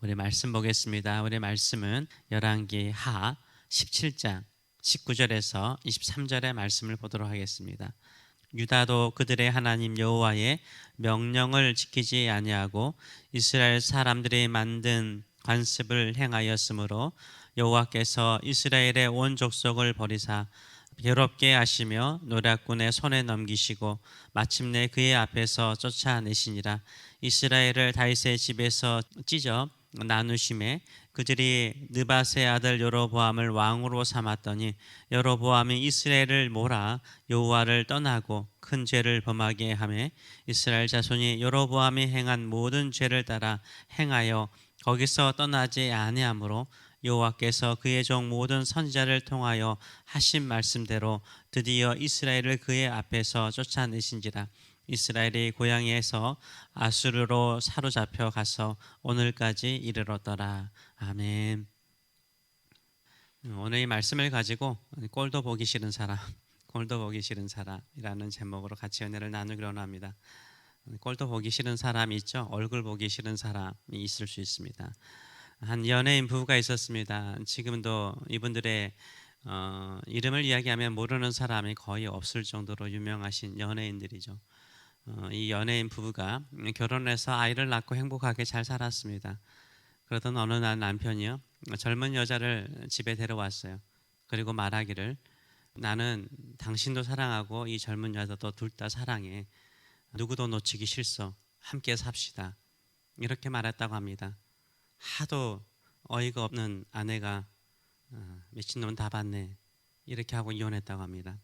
우리 말씀 보겠습니다. 우리 말씀은 열왕기 하 17장 19절에서 23절의 말씀을 보도록 하겠습니다. 유다도 그들의 하나님 여호와의 명령을 지키지 아니하고 이스라엘 사람들이 만든 관습을 행하였으므로 여호와께서 이스라엘의 온 족속을 버리사 괴롭게 하시며 노략군의 손에 넘기시고 마침내 그의 앞에서 쫓아내시니라. 이스라엘을 다윗의 집에서 찢어 나누심에 그들이 느밧의 아들 여로보암을 왕으로 삼았더니 여로보암이 이스라엘을 몰아 여호와를 떠나고 큰 죄를 범하게 하매 이스라엘 자손이 여로보암이 행한 모든 죄를 따라 행하여 거기서 떠나지 아니하므로 여호와께서 그의 종 모든 선지자를 통하여 하신 말씀대로 드디어 이스라엘을 그의 앞에서 쫓아내신지라. 이스라엘이 고향에서 아수르로 사로잡혀 가서 오늘까지 이르렀더라. 아멘. 오늘 이 말씀을 가지고 꼴도 보기 싫은 사람, 꼴도 보기 싫은 사람이라는 제목으로 같이 은혜를 나누기로 합니다. 꼴도 보기 싫은 사람이 있죠. 얼굴 보기 싫은 사람이 있을 수 있습니다. 한 연예인 부부가 있었습니다. 지금도 이분들의 이름을 이야기하면 모르는 사람이 거의 없을 정도로 유명하신 연예인들이죠. 이 연예인 부부가 결혼해서 아이를 낳고 행복하게 잘 살았습니다. 그러던 어느 날 남편이요, 젊은 여자를 집에 데려왔어요. 그리고 말하기를, 나는 당신도 사랑하고 이 젊은 여자도 둘 다 사랑해. 누구도 놓치기 싫소. 함께 삽시다. 이렇게 말했다고 합니다. 하도 어이가 없는 아내가 미친놈은 다 봤네 이렇게 하고 이혼했다고 합니다.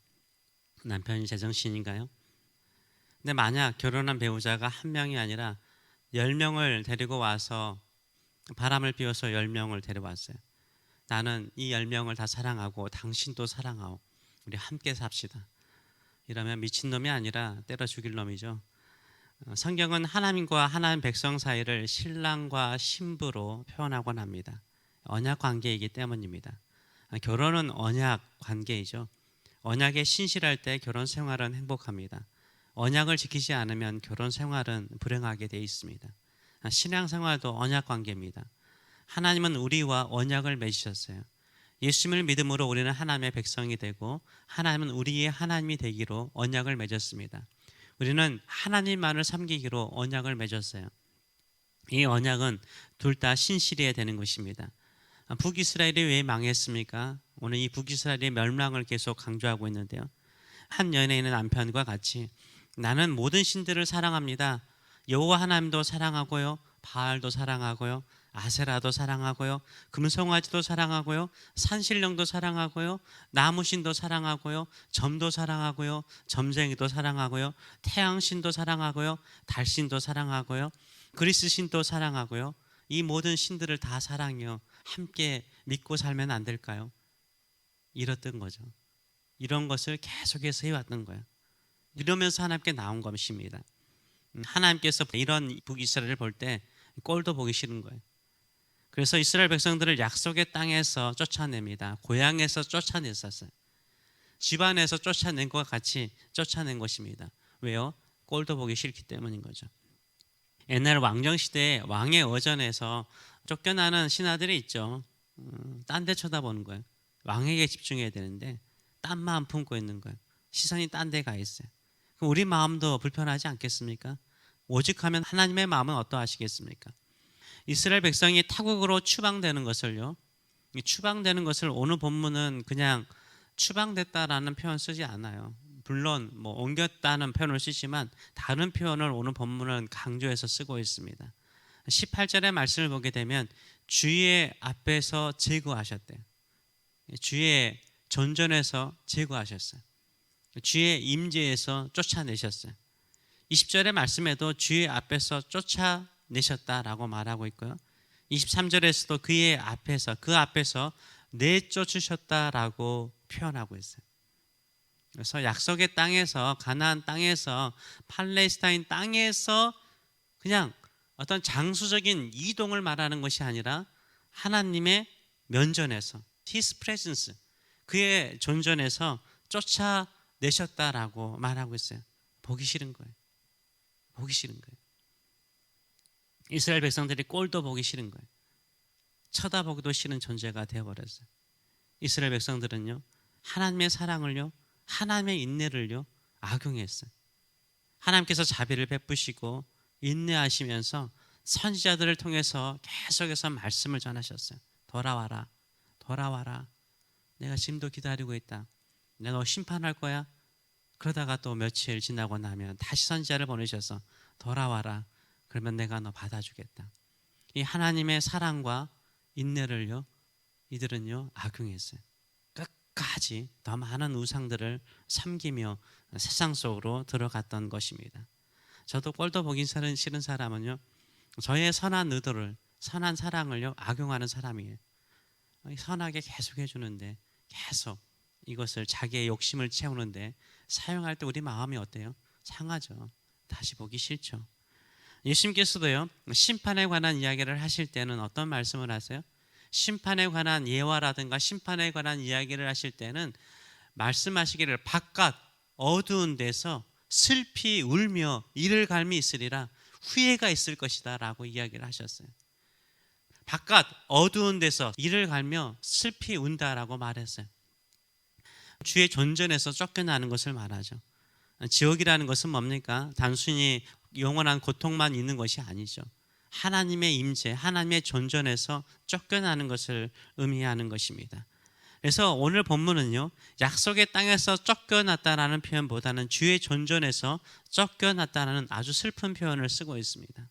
남편이 제정신인가요? 근데 만약 결혼한 배우자가 한 명이 아니라 10명을 데리고 와서 바람을 피워서 10명을 데려왔어요. 나는 이 10명을 다 사랑하고 당신도 사랑하고 우리 함께 삽시다. 이러면 미친놈이 아니라 때려 죽일 놈이죠. 성경은 하나님과 하나님 백성 사이를 신랑과 신부로 표현하곤 합니다. 언약 관계이기 때문입니다. 결혼은 언약 관계이죠. 언약에 신실할 때 결혼 생활은 행복합니다. 언약을 지키지 않으면 결혼 생활은 불행하게 되어 있습니다. 신앙 생활도 언약 관계입니다. 하나님은 우리와 언약을 맺으셨어요. 예수님을 믿음으로 우리는 하나님의 백성이 되고 하나님은 우리의 하나님이 되기로 언약을 맺었습니다. 우리는 하나님만을 섬기기로 언약을 맺었어요. 이 언약은 둘 다 신실해야 되는 것입니다. 북이스라엘이 왜 망했습니까? 오늘 이 북이스라엘의 멸망을 계속 강조하고 있는데요. 한 연예인의 남편과 같이 나는 모든 신들을 사랑합니다. 여호와 하나님도 사랑하고요, 바알도 사랑하고요, 아세라도 사랑하고요, 금송아지도 사랑하고요, 산신령도 사랑하고요, 나무신도 사랑하고요, 점도 사랑하고요, 점쟁이도 사랑하고요, 태양신도 사랑하고요, 달신도 사랑하고요, 그리스신도 사랑하고요. 이 모든 신들을 다 사랑해요. 함께 믿고 살면 안 될까요? 이랬던 거죠. 이런 것을 계속해서 해왔던 거예요. 이러면서 하나님께 나온 것입니다. 하나님께서 이런 북이스라엘을 볼 때 꼴도 보기 싫은 거예요. 그래서 이스라엘 백성들을 약속의 땅에서 쫓아냅니다. 고향에서 쫓아냈었어요. 집안에서 쫓아낸 것과 같이 쫓아낸 것입니다. 왜요? 꼴도 보기 싫기 때문인 거죠. 옛날 왕정시대에 왕의 어전에서 쫓겨나는 신하들이 있죠. 딴 데 쳐다보는 거예요. 왕에게 집중해야 되는데 딴 마음 품고 있는 거예요. 시선이 딴 데 가 있어요. 그럼 우리 마음도 불편하지 않겠습니까? 오직하면 하나님의 마음은 어떠하시겠습니까? 이스라엘 백성이 타국으로 추방되는 것을요, 이 추방되는 것을 오늘 본문은 그냥 추방됐다라는 표현 쓰지 않아요. 물론 옮겼다는 표현을 쓰지만 다른 표현을 오늘 본문은 강조해서 쓰고 있습니다. 18절의 말씀을 보게 되면 주의 앞에서 제거하셨대요. 주의 전전에서 제거하셨어요. 주의 임재에서 쫓아내셨어요. 20절의 말씀에도 주의 앞에서 쫓아내셨다라고 말하고 있고요. 23절에서도 그의 앞에서, 그 앞에서 내쫓으셨다라고 표현하고 있어요. 그래서 약속의 땅에서, 가나안 땅에서, 팔레스타인 땅에서 그냥 어떤 장수적인 이동을 말하는 것이 아니라 하나님의 면전에서, His presence, 그의 존전에서 쫓아내셨다라고 말하고 있어요. 보기 싫은 거예요. 보기 싫은 거예요. 이스라엘 백성들이 꼴도 보기 싫은 거예요. 쳐다보기도 싫은 존재가 되어버렸어요. 이스라엘 백성들은요, 하나님의 사랑을요, 하나님의 인내를요 악용했어요. 하나님께서 자비를 베푸시고 인내하시면서 선지자들을 통해서 계속해서 말씀을 전하셨어요. 돌아와라, 돌아와라. 내가 지금도 기다리고 있다. 내가 너 심판할 거야. 그러다가 또 며칠 지나고 나면 다시 선지자를 보내셔서 돌아와라. 그러면 내가 너 받아주겠다. 이 하나님의 사랑과 인내를요, 이들은요 악용했어요. 끝까지 더 많은 우상들을 섬기며 세상 속으로 들어갔던 것입니다. 저도 꼴도 보기 싫은 사람은요, 저의 선한 의도를, 선한 사랑을요 악용하는 사람이에요. 선하게 계속 해주는데, 계속 이것을 자기의 욕심을 채우는데 사용할 때 우리 마음이 어때요? 상하죠. 다시 보기 싫죠. 예수님께서도요, 심판에 관한 이야기를 하실 때는 어떤 말씀을 하세요? 심판에 관한 예화라든가 심판에 관한 이야기를 하실 때는 말씀하시기를 바깥 어두운 데서 슬피 울며 이를 갈미 있으리라, 후회가 있을 것이다 라고 이야기를 하셨어요. 바깥 어두운 데서 이를 갈며 슬피 운다라고 말했어요. 주의 존전에서 쫓겨나는 것을 말하죠. 지옥이라는 것은 뭡니까? 단순히 영원한 고통만 있는 것이 아니죠. 하나님의 임재, 하나님의 존전에서 쫓겨나는 것을 의미하는 것입니다. 그래서 오늘 본문은요, 약속의 땅에서 쫓겨났다라는 표현보다는 주의 존전에서 쫓겨났다는 아주 슬픈 표현을 쓰고 있습니다.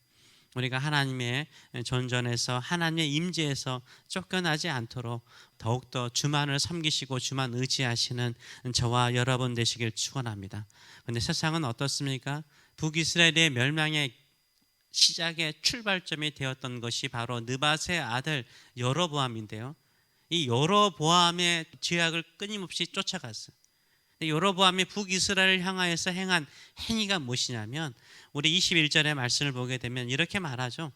우리가 하나님의 존전에서, 하나님의 임재에서 쫓겨나지 않도록 더욱더 주만을 섬기시고 주만 의지하시는 저와 여러분 되시길 축원합니다. 그런데 세상은 어떻습니까? 북이스라엘의 멸망의 시작의 출발점이 되었던 것이 바로 느밧의 아들 여로보암인데요, 이 여로보암의 죄악을 끊임없이 쫓아갔어요. 여로보암이 북이스라엘을 향하여서 행한 행위가 무엇이냐면, 우리 21절의 말씀을 보게 되면 이렇게 말하죠.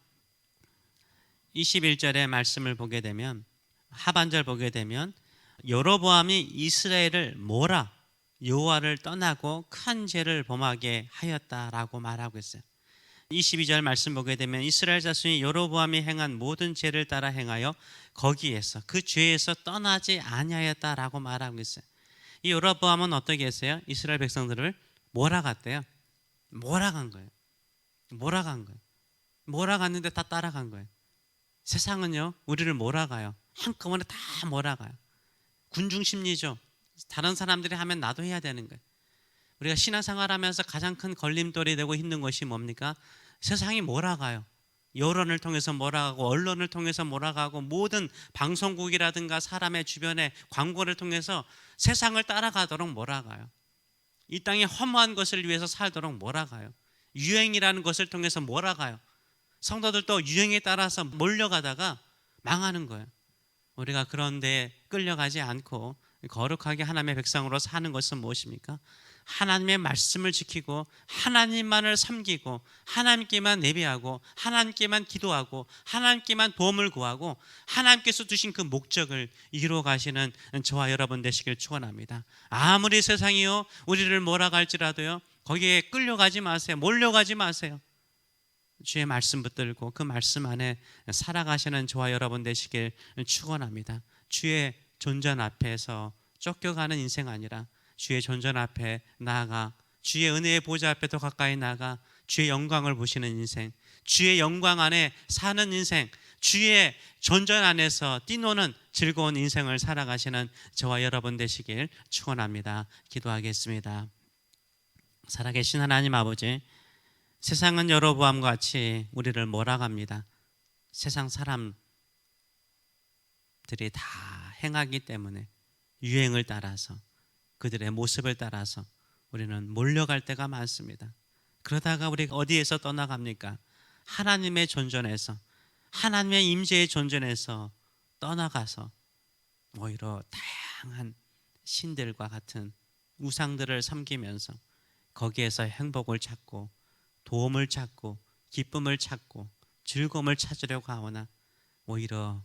21절의 말씀을 보게 되면, 하반절 보게 되면, 여로보암이 이스라엘을 몰아 여호와를 떠나고 큰 죄를 범하게 하였다라고 말하고 있어요. 22절 말씀 보게 되면, 이스라엘 자손이 여로보암이 행한 모든 죄를 따라 행하여 거기에서 그 죄에서 떠나지 아니하였다라고 말하고 있어요. 이 여로보암은 어떻게 했어요? 이스라엘 백성들을 몰아갔대요. 몰아간 거예요. 몰아간 거예요. 몰아갔는데 다 따라간 거예요. 세상은요, 우리를 몰아가요. 한꺼번에 다 몰아가요. 군중 심리죠. 다른 사람들이 하면 나도 해야 되는 거예요. 우리가 신앙생활하면서 가장 큰 걸림돌이 되고 힘든 것이 뭡니까? 세상이 몰아가요. 여론을 통해서 몰아가고, 언론을 통해서 몰아가고, 모든 방송국이라든가 사람의 주변의 광고를 통해서 세상을 따라가도록 몰아가요. 이 땅에 허무한 것을 위해서 살도록 몰아가요. 유행이라는 것을 통해서 몰아가요. 성도들도 유행에 따라서 몰려가다가 망하는 거예요. 우리가 그런데 끌려가지 않고 거룩하게 하나님의 백성으로 사는 것은 무엇입니까? 하나님의 말씀을 지키고 하나님만을 섬기고 하나님께만 예배하고 하나님께만 기도하고 하나님께만 도움을 구하고 하나님께서 주신 그 목적을 이루어 가시는 저와 여러분 되시길 축원합니다. 아무리 세상이요 우리를 몰아갈지라도요, 거기에 끌려가지 마세요. 몰려가지 마세요. 주의 말씀 붙들고 그 말씀 안에 살아가시는 저와 여러분 되시길 축원합니다. 주의 존전 앞에서 쫓겨가는 인생 아니라 주의 존전 앞에 나아가 주의 은혜의 보좌 앞에 더 가까이 나아가 주의 영광을 보시는 인생, 주의 영광 안에 사는 인생, 주의 존전 안에서 뛰노는 즐거운 인생을 살아가시는 저와 여러분 되시길 축원합니다. 기도하겠습니다. 살아계신 하나님 아버지, 세상은 여로보암과 같이 우리를 몰아갑니다. 세상 사람들이 다 행하기 때문에 유행을 따라서, 그들의 모습을 따라서 우리는 몰려갈 때가 많습니다. 그러다가 우리가 어디에서 떠나갑니까? 하나님의 존전에서, 하나님의 임재의 존전에서 떠나가서 오히려 다양한 신들과 같은 우상들을 섬기면서 거기에서 행복을 찾고 도움을 찾고 기쁨을 찾고 즐거움을 찾으려고 하거나 오히려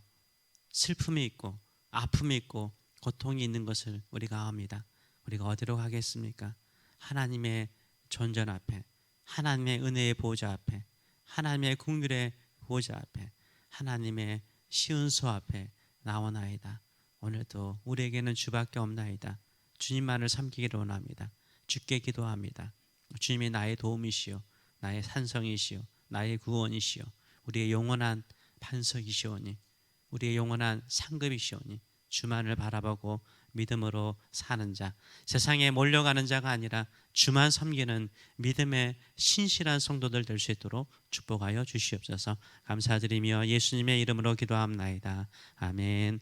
슬픔이 있고 아픔이 있고 고통이 있는 것을 우리가 압니다. 우리가 어디로 가겠습니까? 하나님의 존전 앞에, 하나님의 은혜의 보좌 앞에, 하나님의 긍휼의 보좌 앞에, 하나님의 시은소 앞에 나오나이다. 오늘도 우리에게는 주밖에 없나이다. 주님만을 섬기기를 원합니다. 주께 기도합니다. 주님이 나의 도움이시요 나의 산성이시요 나의 구원이시요 우리의 영원한 반석이시오니 우리의 영원한 상급이시오니 주만을 바라보고 믿음으로 사는 자, 세상에 몰려가는 자가 아니라 주만 섬기는 믿음의 신실한 성도들 될 수 있도록 축복하여 주시옵소서. 감사드리며 예수님의 이름으로 기도합나이다. 아멘.